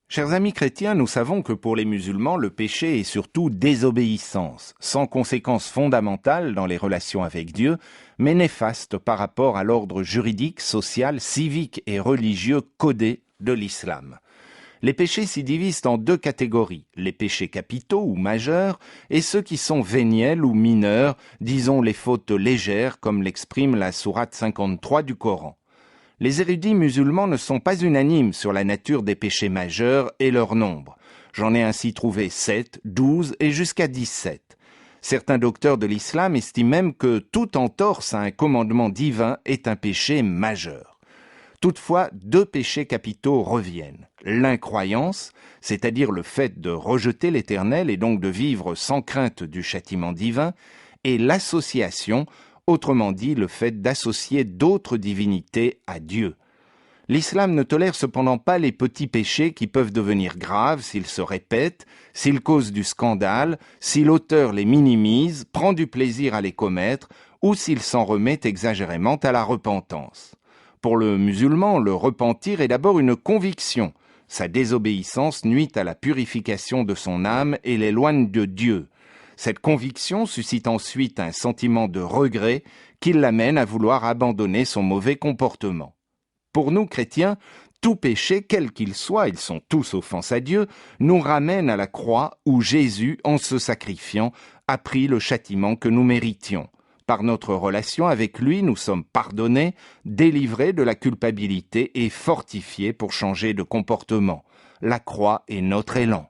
Chers amis chrétiens, nous savons que pour les musulmans, le péché est surtout désobéissance, sans conséquences fondamentales dans les relations avec Dieu, mais néfaste par rapport à l'ordre juridique, social, civique et religieux codé de l'islam. Les péchés s'y divisent en deux catégories, les péchés capitaux ou majeurs et ceux qui sont véniels ou mineurs, disons les fautes légères comme l'exprime la sourate 53 du Coran. Les érudits musulmans ne sont pas unanimes sur la nature des péchés majeurs et leur nombre. J'en ai ainsi trouvé 7, 12 et jusqu'à 17. Certains docteurs de l'islam estiment même que toute entorse à un commandement divin est un péché majeur. Toutefois, deux péchés capitaux reviennent. L'incroyance, c'est-à-dire le fait de rejeter l'Éternel et donc de vivre sans crainte du châtiment divin, et l'association, autrement dit le fait d'associer d'autres divinités à Dieu. L'islam ne tolère cependant pas les petits péchés qui peuvent devenir graves s'ils se répètent, s'ils causent du scandale, si l'auteur les minimise, prend du plaisir à les commettre ou s'il s'en remet exagérément à la repentance. Pour le musulman, le repentir est d'abord une conviction. Sa désobéissance nuit à la purification de son âme et l'éloigne de Dieu. Cette conviction suscite ensuite un sentiment de regret qui l'amène à vouloir abandonner son mauvais comportement. Pour nous, chrétiens, tout péché, quel qu'il soit, ils sont tous offenses à Dieu, nous ramène à la croix où Jésus, en se sacrifiant, a pris le châtiment que nous méritions. Par notre relation avec lui, nous sommes pardonnés, délivrés de la culpabilité et fortifiés pour changer de comportement. La croix est notre élan.